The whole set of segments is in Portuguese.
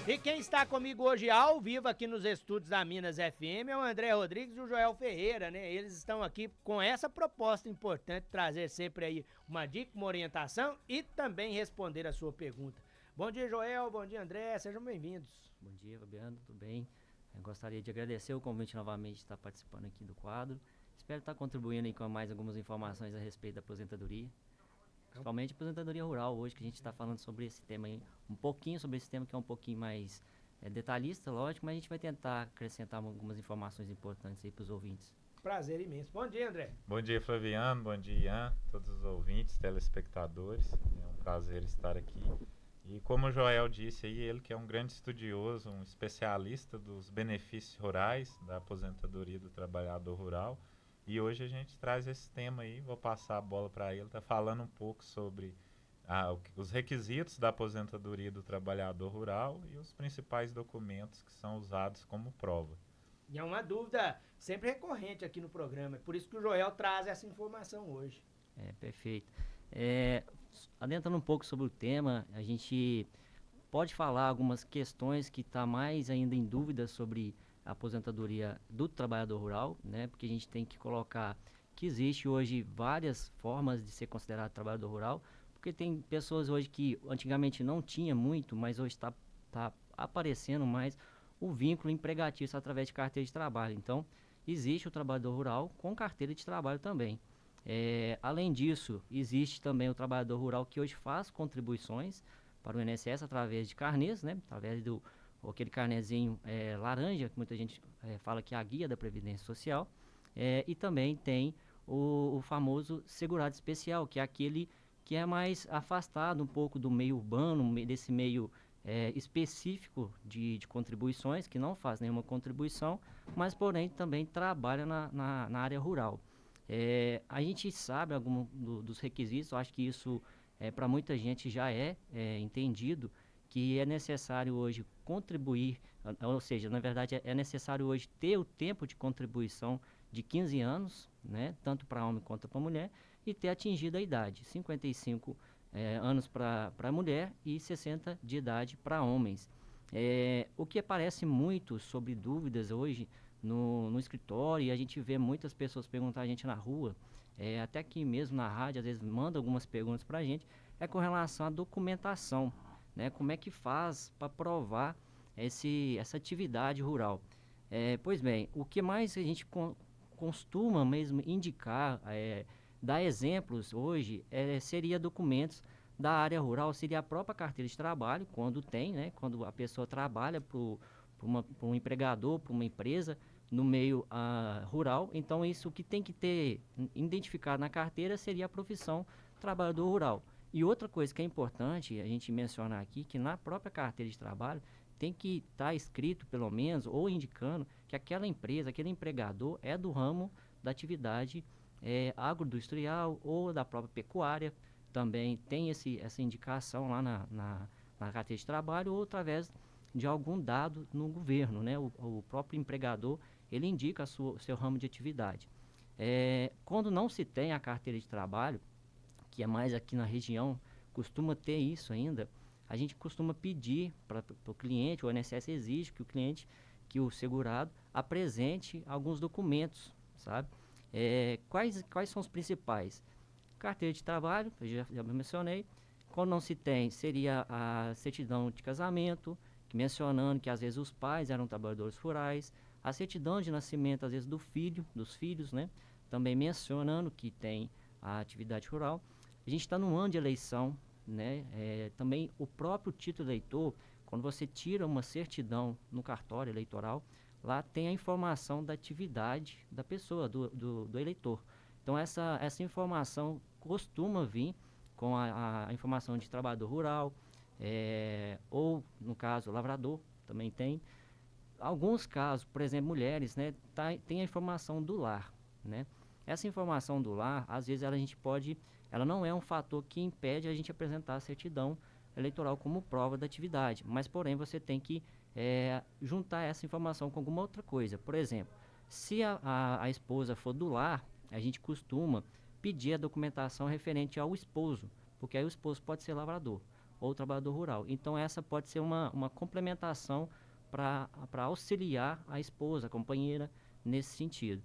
E quem está comigo hoje ao vivo aqui nos estúdios da Minas FM é o André Rodrigues e o Joel Ferreira, né? Eles estão aqui com essa proposta importante, trazer sempre aí uma dica, uma orientação e também responder a sua pergunta. Bom dia, Joel, bom dia, André, sejam bem-vindos. Bom dia, Fabiano, tudo bem? Eu gostaria de agradecer o convite novamente de estar participando aqui do quadro. Espero estar contribuindo aí com mais algumas informações a respeito da aposentadoria. Principalmente aposentadoria rural, hoje que a gente está falando sobre esse tema aí, um pouquinho sobre esse tema que é um pouquinho mais detalhista, lógico, mas a gente vai tentar acrescentar algumas informações importantes aí para os ouvintes. Prazer imenso. Bom dia, André. Bom dia, Flaviano, bom dia, Ian, todos os ouvintes, telespectadores. É um prazer estar aqui. E como o Joel disse aí, ele que é um grande estudioso, um especialista dos benefícios rurais, da aposentadoria do trabalhador rural. E hoje a gente traz esse tema aí, vou passar a bola para ele, tá falando um pouco sobre os requisitos da aposentadoria do trabalhador rural e os principais documentos que são usados como prova. E é uma dúvida sempre recorrente aqui no programa, é por isso que o Joel traz essa informação hoje. Perfeito. Adentrando um pouco sobre o tema, a gente pode falar algumas questões que está mais ainda em dúvida sobre a aposentadoria do trabalhador rural, né? Porque a gente tem que colocar que existe hoje várias formas de ser considerado trabalhador rural, porque tem pessoas hoje que antigamente não tinha muito, mas hoje está aparecendo mais o vínculo empregatício através de carteira de trabalho. Então, existe o trabalhador rural com carteira de trabalho também. Além disso, existe também o trabalhador rural que hoje faz contribuições para o INSS através de carnês, né? Através do aquele carnezinho laranja, que muita gente fala que é a guia da Previdência Social. E também tem o famoso segurado especial, que é aquele que é mais afastado um pouco do meio urbano, desse meio específico de contribuições, que não faz nenhuma contribuição, mas porém também trabalha na área rural. A gente sabe dos requisitos, eu acho que isso para muita gente já é entendido, que é necessário hoje contribuir, ou seja, na verdade é necessário hoje ter o tempo de contribuição de 15 anos, né, tanto para homem quanto para mulher, e ter atingido a idade, 55 anos para mulher e 60 de idade para homens. O que aparece muito sobre dúvidas hoje no escritório, e a gente vê muitas pessoas perguntar a gente na rua, até aqui mesmo na rádio, às vezes manda algumas perguntas para a gente, é com relação à documentação, né? Como é que faz para provar essa atividade rural? Pois bem, o que mais a gente costuma mesmo indicar, dar exemplos hoje, seria documentos da área rural, seria a própria carteira de trabalho, quando tem, né? Quando a pessoa trabalha para um empregador, para uma empresa, no meio rural. Então, isso que tem que ter identificado na carteira seria a profissão trabalhador rural. E outra coisa que é importante a gente mencionar aqui, que na própria carteira de trabalho tem que estar escrito, pelo menos, ou indicando que aquela empresa, aquele empregador é do ramo da atividade agroindustrial ou da própria pecuária. Também tem essa indicação lá na carteira de trabalho ou através de algum dado no governo, né? O próprio empregador, ele indica o seu ramo de atividade. Quando não se tem a carteira de trabalho, que é mais aqui na região, costuma ter isso ainda, a gente costuma pedir para o cliente, o INSS exige que o cliente, que o segurado, apresente alguns documentos, sabe? Quais são os principais? Carteira de trabalho, eu já mencionei. Quando não se tem, seria a certidão de casamento, que mencionando que às vezes os pais eram trabalhadores rurais, a certidão de nascimento, às vezes dos filhos, né? Também mencionando que tem a atividade rural. A gente está num ano de eleição, né? Também o próprio título eleitor, quando você tira uma certidão no cartório eleitoral, lá tem a informação da atividade da pessoa, do eleitor. Então essa informação costuma vir com a informação de trabalhador rural, ou no caso lavrador, também tem. Alguns casos, por exemplo, mulheres, né, tem a informação do lar, né? Essa informação do lar, às vezes ela não é um fator que impede a gente apresentar a certidão eleitoral como prova da atividade, mas porém você tem que juntar essa informação com alguma outra coisa. Por exemplo, se a esposa for do lar, a gente costuma pedir a documentação referente ao esposo, porque aí o esposo pode ser lavrador. ou trabalhador rural. Então essa pode ser uma complementação para auxiliar a esposa, a companheira, nesse sentido.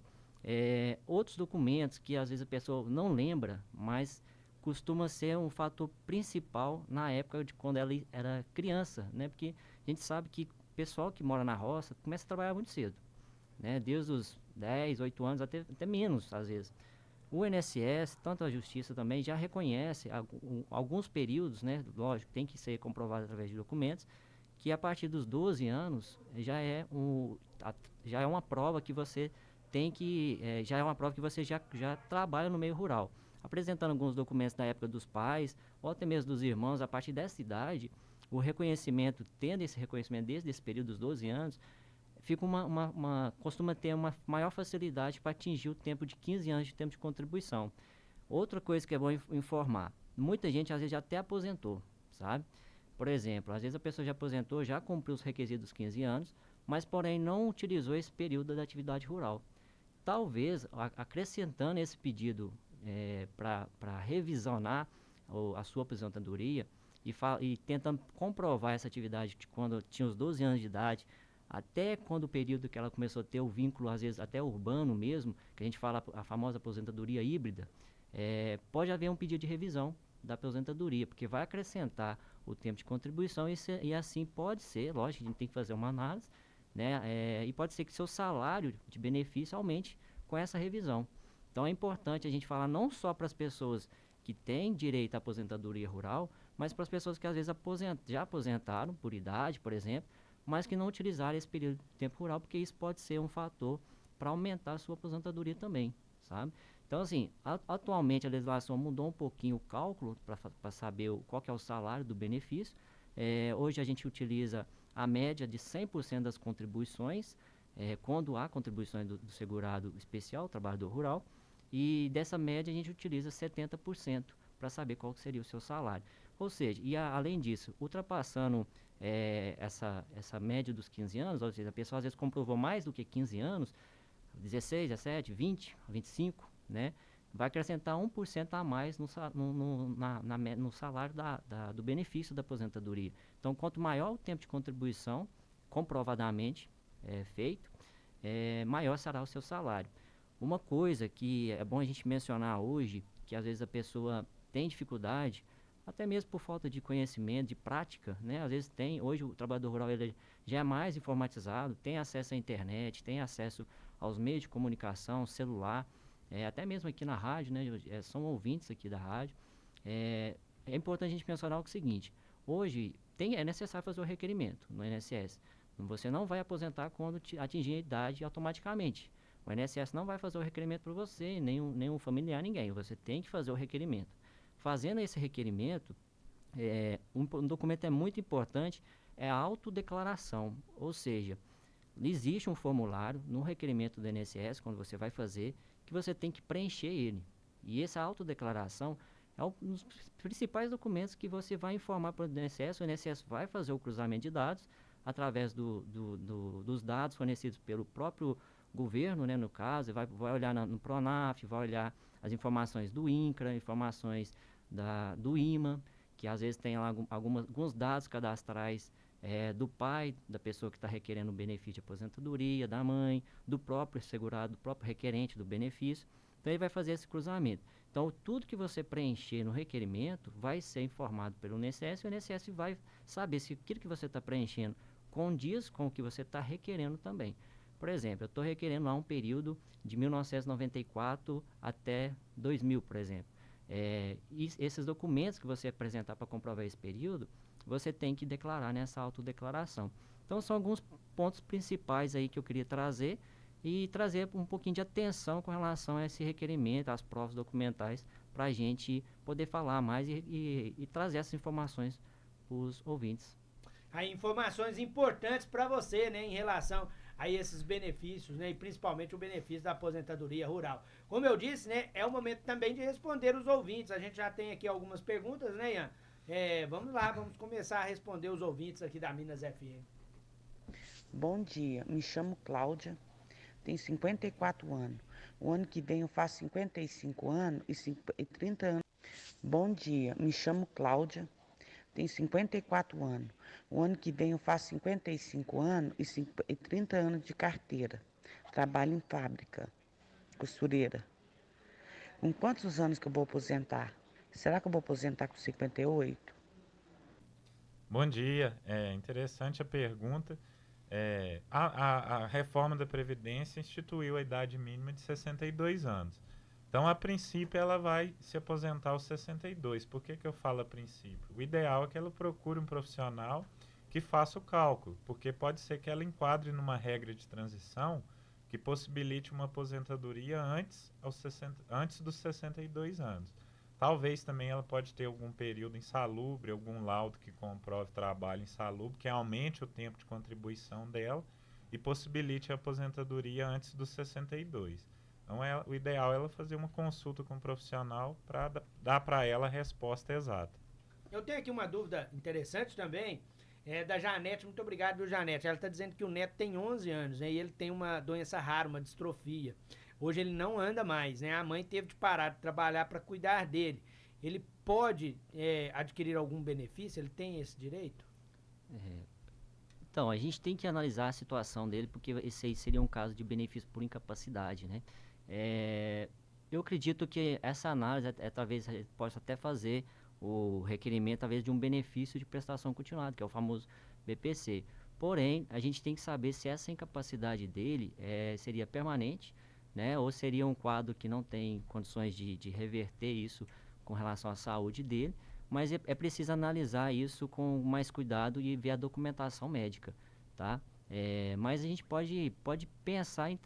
Outros documentos que às vezes a pessoa não lembra, mas costuma ser um fator principal na época de quando ela era criança, né? Porque a gente sabe que o pessoal que mora na roça começa a trabalhar muito cedo, né? Desde os 10, 8 anos, até menos às vezes. O INSS, tanto a Justiça também, já reconhece alguns períodos, né? Lógico, tem que ser comprovado através de documentos, que a partir dos 12 anos já é uma prova que você tem que, já é uma prova que você já trabalha no meio rural. Apresentando alguns documentos da época dos pais, ou até mesmo dos irmãos, a partir dessa idade, o reconhecimento, tendo esse reconhecimento desde esse período dos 12 anos, fica costuma ter uma maior facilidade para atingir o tempo de 15 anos de tempo de contribuição. Outra coisa que é bom informar, muita gente às vezes já até aposentou, sabe? Por exemplo, às vezes a pessoa já aposentou, já cumpriu os requisitos dos 15 anos, mas porém não utilizou esse período da atividade rural. Talvez, acrescentando esse pedido para revisionar a sua aposentadoria e tentando comprovar essa atividade de quando tinha os 12 anos de idade, até quando o período que ela começou a ter o vínculo, às vezes até urbano mesmo, que a gente fala a famosa aposentadoria híbrida, pode haver um pedido de revisão da aposentadoria, porque vai acrescentar o tempo de contribuição e assim pode ser, lógico, a gente tem que fazer uma análise, né? E pode ser que seu salário de benefício aumente com essa revisão. Então é importante a gente falar não só para as pessoas que têm direito à aposentadoria rural, mas para as pessoas que às vezes já aposentaram por idade, por exemplo, mas que não utilizaram esse período de tempo rural, porque isso pode ser um fator para aumentar a sua aposentadoria também, sabe? Então, assim, atualmente a legislação mudou um pouquinho o cálculo para saber qual que é o salário do benefício. Hoje a gente utiliza a média de 100% das contribuições, quando há contribuições do segurado especial, trabalhador rural, e dessa média a gente utiliza 70% para saber qual que seria o seu salário. Ou seja, além disso, ultrapassando essa média dos 15 anos, ou seja, a pessoa às vezes comprovou mais do que 15 anos, 16, 17, 20, 25, né? Vai acrescentar 1% a mais no salário do benefício da aposentadoria. Então, quanto maior o tempo de contribuição, comprovadamente feito, maior será o seu salário. Uma coisa que é bom a gente mencionar hoje, que às vezes a pessoa tem dificuldade, até mesmo por falta de conhecimento, de prática, né? Às vezes hoje o trabalhador rural ele já é mais informatizado, tem acesso à internet, tem acesso aos meios de comunicação, celular, até mesmo aqui na rádio, né? São ouvintes aqui da rádio. É importante a gente mencionar o seguinte, hoje é necessário fazer o requerimento no INSS. Você não vai aposentar quando atingir a idade automaticamente. O INSS não vai fazer o requerimento para você, nenhum familiar, ninguém. Você tem que fazer o requerimento. Fazendo esse requerimento, um documento é muito importante, é a autodeclaração. Ou seja, existe um formulário no requerimento do INSS, quando você vai fazer, que você tem que preencher ele. E essa autodeclaração é um dos principais documentos que você vai informar para o INSS vai fazer o cruzamento de dados através dos dados fornecidos pelo próprio governo, né, no caso, vai olhar no Pronaf, vai olhar as informações do INCRA, informações do IMA, que às vezes tem lá alguns dados cadastrais do pai, da pessoa que está requerendo o benefício de aposentadoria, da mãe, do próprio segurado, do próprio requerente do benefício. Então ele vai fazer esse cruzamento. Então tudo que você preencher no requerimento vai ser informado pelo INSS e o INSS vai saber se aquilo que você está preenchendo condiz com o que você está requerendo também. Por exemplo, eu estou requerendo lá um período de 1994 até 2000, por exemplo. E esses documentos que você apresentar para comprovar esse período, você tem que declarar nessa autodeclaração. Então, são alguns pontos principais aí que eu queria trazer e trazer um pouquinho de atenção com relação a esse requerimento, às provas documentais, para a gente poder falar mais e trazer essas informações para os ouvintes. Aí, informações importantes para você, né, em relação a esses benefícios, né, e principalmente o benefício da aposentadoria rural. Como eu disse, né, é o momento também de responder os ouvintes. A gente já tem aqui algumas perguntas, né, Ian? Vamos lá, vamos começar a responder os ouvintes aqui da Minas FM. Bom dia, me chamo Cláudia, tenho 54 anos. O ano que vem eu faço 55 anos e 30 anos. Bom dia, me chamo Cláudia, tem 54 anos. O ano que vem eu faço 55 anos e 30 anos de carteira. Trabalho em fábrica, costureira. Com quantos anos que eu vou aposentar? Será que eu vou aposentar com 58? Bom dia, é interessante a pergunta. A reforma da Previdência instituiu a idade mínima de 62 anos. Então, a princípio, ela vai se aposentar aos 62. Por que eu falo a princípio? O ideal é que ela procure um profissional que faça o cálculo, porque pode ser que ela enquadre numa regra de transição que possibilite uma aposentadoria antes dos 62 anos. Talvez também ela pode ter algum período insalubre, algum laudo que comprove trabalho insalubre, que aumente o tempo de contribuição dela e possibilite a aposentadoria antes dos 62. Então, o ideal é ela fazer uma consulta com um profissional para dar para ela a resposta exata. Eu tenho aqui uma dúvida interessante também, da Janete. Muito obrigado, viu, Janete? Ela está dizendo que o neto tem 11 anos, né, e ele tem uma doença rara, uma distrofia. Hoje ele não anda mais, né? A mãe teve de parar de trabalhar para cuidar dele. Ele pode adquirir algum benefício? Ele tem esse direito? Então, a gente tem que analisar a situação dele, porque esse aí seria um caso de benefício por incapacidade, né? Eu acredito que essa análise, talvez, possa até fazer o requerimento, talvez, de um benefício de prestação continuada, que é o famoso BPC. Porém, a gente tem que saber se essa incapacidade dele seria permanente, né? Ou seria um quadro que não tem condições de reverter isso com relação à saúde dele, mas é preciso analisar isso com mais cuidado e ver a documentação médica, tá? Mas a gente pode pensar em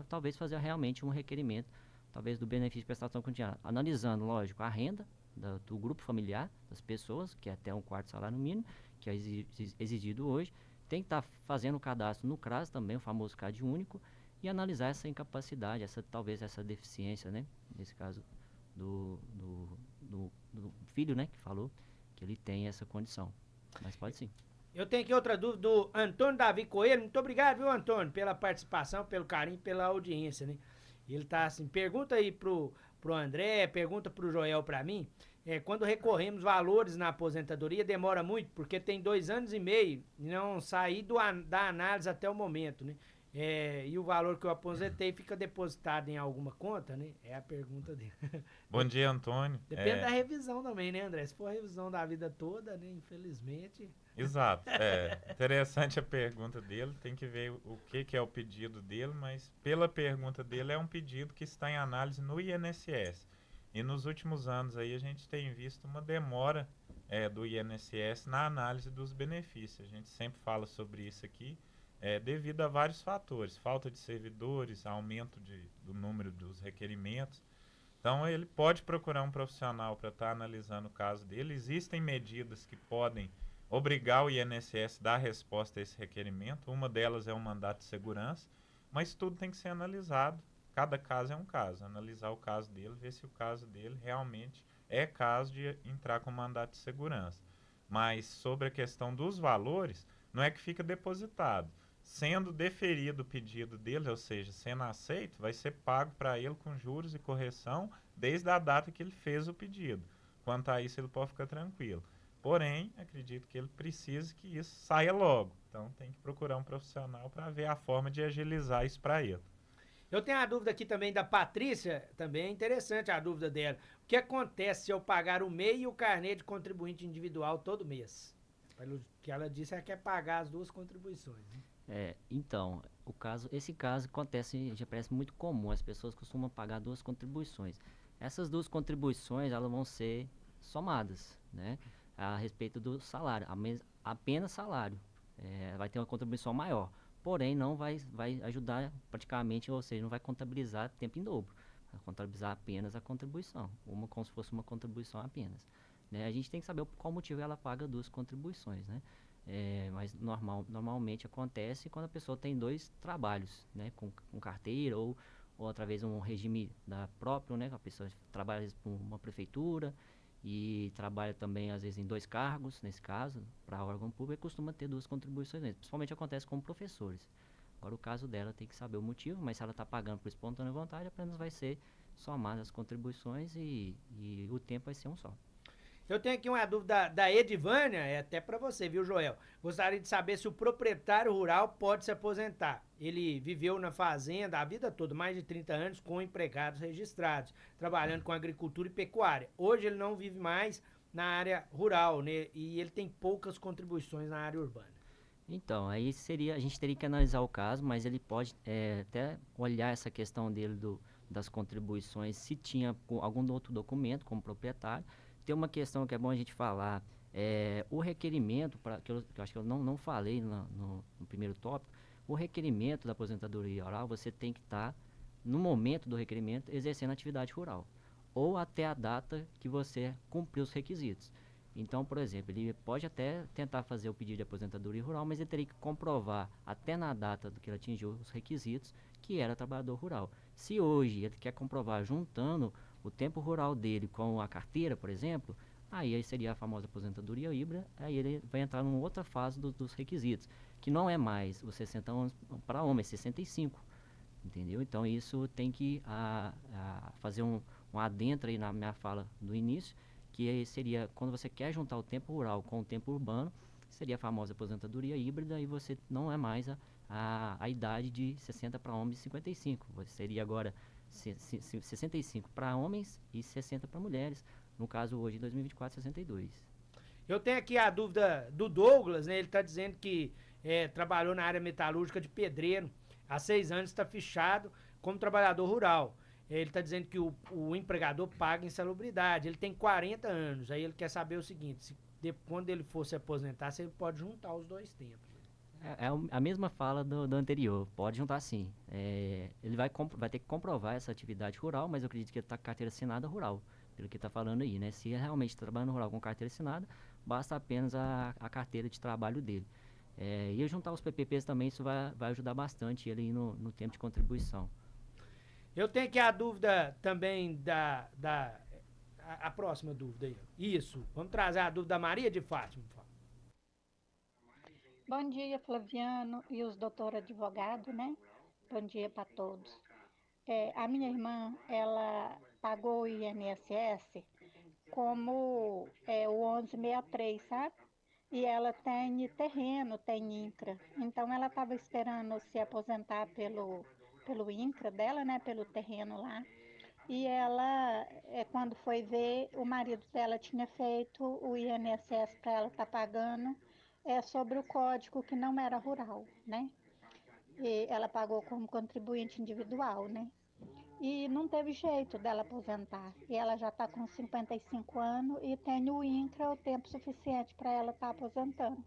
talvez fazer realmente um requerimento, talvez do benefício de prestação continuada, analisando, lógico, a renda do grupo familiar, das pessoas, que é até um quarto salário mínimo, que é exigido hoje, tem que estar fazendo o cadastro no CRAS também, o famoso CAD único, e analisar essa incapacidade, talvez essa deficiência, né? Nesse caso do filho, né, que falou que ele tem essa condição. Mas pode sim. Eu tenho aqui outra dúvida do Antônio Davi Coelho. Muito obrigado, viu, Antônio, pela participação, pelo carinho, pela audiência, né? Ele tá assim, pergunta aí pro André, pergunta pro Joel pra mim. Quando recorremos valores na aposentadoria, demora muito, porque tem 2 anos e meio e não saí da análise até o momento, né? E o valor que eu aposentei fica depositado em alguma conta, né? É a pergunta dele. Bom dia, Antônio. Depende da revisão também, né, André? Se for a revisão da vida toda, né, infelizmente... Exato. Interessante a pergunta dele. Tem que ver o que é o pedido dele, mas pela pergunta dele é um pedido que está em análise no INSS. E nos últimos anos aí a gente tem visto uma demora do INSS na análise dos benefícios. A gente sempre fala sobre isso aqui, devido a vários fatores. Falta de servidores, aumento do número dos requerimentos. Então ele pode procurar um profissional para estar analisando o caso dele. Existem medidas que podem obrigar o INSS a dar resposta a esse requerimento. Uma delas é um mandato de segurança, mas tudo tem que ser analisado. Cada caso é um caso. Analisar o caso dele, ver se o caso dele realmente é caso de entrar com mandato de segurança. Mas sobre a questão dos valores, não é que fica depositado. Sendo deferido o pedido dele, ou seja, sendo aceito, vai ser pago para ele com juros e correção desde a data que ele fez o pedido. Quanto a isso, ele pode ficar tranquilo. Porém, acredito que ele precise que isso saia logo. Então, tem que procurar um profissional para ver a forma de agilizar isso para ele. Eu tenho a dúvida aqui também da Patrícia, também é interessante a dúvida dela. O que acontece se eu pagar o MEI e o carnê de contribuinte individual todo mês? Pelo que ela disse, ela quer pagar as duas contribuições, né? Então, esse caso acontece, já parece muito comum, as pessoas costumam pagar duas contribuições. Essas duas contribuições, elas vão ser somadas, né, a respeito do salário, apenas salário, vai ter uma contribuição maior, porém não vai ajudar praticamente, ou seja, não vai contabilizar tempo em dobro, vai contabilizar apenas a contribuição, como se fosse uma contribuição apenas, né. A gente tem que saber qual motivo ela paga duas contribuições, né. Mas normalmente acontece quando a pessoa tem dois trabalhos, né, com carteira ou através de um regime próprio, né, a pessoa trabalha às vezes por uma prefeitura e trabalha também às vezes em dois cargos, nesse caso, para órgão público, costuma ter duas contribuições mesmo. Principalmente acontece com professores. Agora o caso dela tem que saber o motivo, mas se ela está pagando por espontânea vontade, apenas vai ser somadas as contribuições e o tempo vai ser um só. Eu tenho aqui uma dúvida da Edivânia, é até para você, viu, Joel? Gostaria de saber se o proprietário rural pode se aposentar. Ele viveu na fazenda a vida toda, mais de 30 anos, com empregados registrados, trabalhando com agricultura e pecuária. Hoje ele não vive mais na área rural, né? E ele tem poucas contribuições na área urbana. Então, aí a gente teria que analisar o caso, mas ele pode até olhar essa questão dele das contribuições, se tinha algum outro documento como proprietário. Tem uma questão que é bom a gente falar, o requerimento, que eu acho que eu não falei no primeiro tópico, o requerimento da aposentadoria rural, você tem que estar, no momento do requerimento, exercendo atividade rural, ou até a data que você cumpriu os requisitos. Então, por exemplo, ele pode até tentar fazer o pedido de aposentadoria rural, mas ele teria que comprovar, até na data do que ele atingiu os requisitos, que era trabalhador rural. Se hoje ele quer comprovar juntando o tempo rural dele com a carteira, por exemplo, aí seria a famosa aposentadoria híbrida, aí ele vai entrar numa outra fase dos requisitos, que não é mais os 60 anos para homem, é 65, entendeu? Então isso tem que fazer um adentro aí na minha fala do início, que aí seria, quando você quer juntar o tempo rural com o tempo urbano, seria a famosa aposentadoria híbrida e você não é mais a idade de 60 para homens e 55. Você seria agora 65 para homens e 60 para mulheres. No caso, hoje, em 2024, 62. Eu tenho aqui a dúvida do Douglas, né? Ele está dizendo que trabalhou na área metalúrgica de pedreiro. Há 6 anos está fichado como trabalhador rural. Ele está dizendo que o empregador paga insalubridade. Ele tem 40 anos. Aí ele quer saber o seguinte, quando ele for se aposentar, se ele pode juntar os dois tempos. A mesma fala do anterior, pode juntar sim. Ele vai ter que comprovar essa atividade rural, mas eu acredito que ele está com carteira assinada rural, pelo que está falando aí, né? Se realmente está trabalhando rural com carteira assinada, basta apenas a carteira de trabalho dele. E juntar os PPPs também, isso vai ajudar bastante ele aí no tempo de contribuição. Eu tenho aqui a dúvida também a próxima dúvida aí. Isso, vamos trazer a dúvida da Maria de Fátima. Bom dia, Flaviano e os doutores advogados, né? Bom dia para todos. A minha irmã, ela pagou o INSS como o 1163, sabe? E ela tem terreno, tem INCRA. Então, ela estava esperando se aposentar pelo INCRA dela, né? Pelo terreno lá. E ela, quando foi ver, o marido dela tinha feito o INSS para ela estar pagando sobre o código que não era rural, né? E ela pagou como contribuinte individual, né? E não teve jeito dela aposentar. E ela já está com 55 anos e tem o INCRA o tempo suficiente para ela estar aposentando.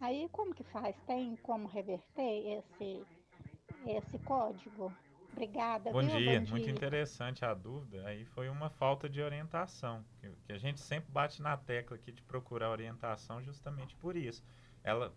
Aí como que faz? Tem como reverter esse código? Obrigada, Bom viu? Bom dia, muito dia. interessante a dúvida. Aí foi uma falta de orientação, que a gente sempre bate na tecla aqui de procurar orientação justamente por isso. Ela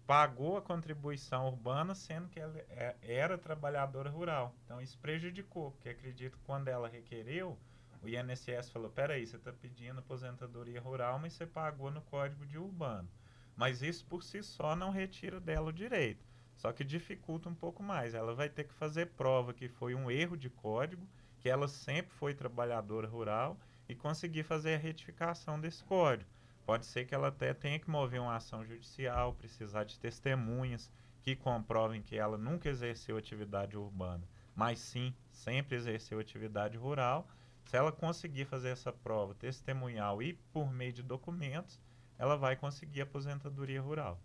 pagou a contribuição urbana, sendo que ela era trabalhadora rural. Então isso prejudicou, porque acredito que quando ela requereu, o INSS falou, peraí, você está pedindo aposentadoria rural, mas você pagou no código de urbano. Mas isso por si só não retira dela o direito. Só que dificulta um pouco mais. Ela vai ter que fazer prova que foi um erro de código, que ela sempre foi trabalhadora rural e conseguir fazer a retificação desse código. Pode ser que ela até tenha que mover uma ação judicial, precisar de testemunhas que comprovem que ela nunca exerceu atividade urbana, mas sim, sempre exerceu atividade rural. Se ela conseguir fazer essa prova testemunhal e por meio de documentos, ela vai conseguir a aposentadoria rural.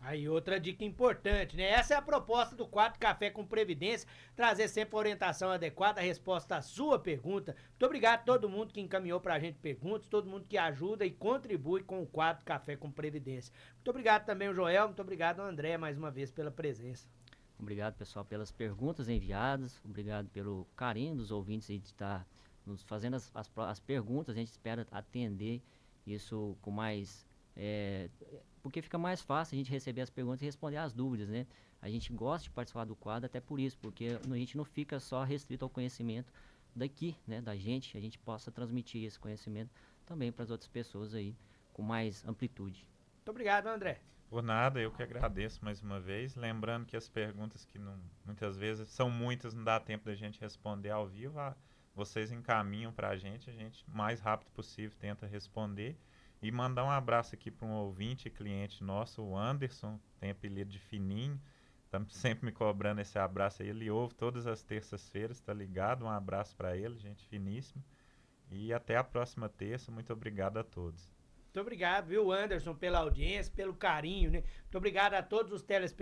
Aí outra dica importante, né? Essa é a proposta do Quadro Café com Previdência, trazer sempre a orientação adequada, a resposta à sua pergunta. Muito obrigado a todo mundo que encaminhou pra gente perguntas, todo mundo que ajuda e contribui com o Quadro Café com Previdência. Muito obrigado também ao Joel, muito obrigado ao André mais uma vez pela presença. Obrigado, pessoal, pelas perguntas enviadas, obrigado pelo carinho dos ouvintes aí de estar nos fazendo as perguntas, a gente espera atender isso com mais... porque fica mais fácil a gente receber as perguntas e responder as dúvidas, né? A gente gosta de participar do quadro até por isso, porque a gente não fica só restrito ao conhecimento daqui, né, da gente, a gente possa transmitir esse conhecimento também para as outras pessoas aí, com mais amplitude. Muito obrigado, André. Por nada, eu que agradeço mais uma vez. Lembrando que as perguntas que muitas vezes são muitas, não dá tempo da gente responder ao vivo, vocês encaminham para a gente mais rápido possível tenta responder. E mandar um abraço aqui para um ouvinte e cliente nosso, o Anderson, tem apelido de Fininho, tá sempre me cobrando esse abraço aí, ele ouve todas as terças-feiras, tá ligado? Um abraço para ele, gente finíssima. E até a próxima terça, muito obrigado a todos. Muito obrigado, viu, Anderson, pela audiência, pelo carinho, né? Muito obrigado a todos os telespectadores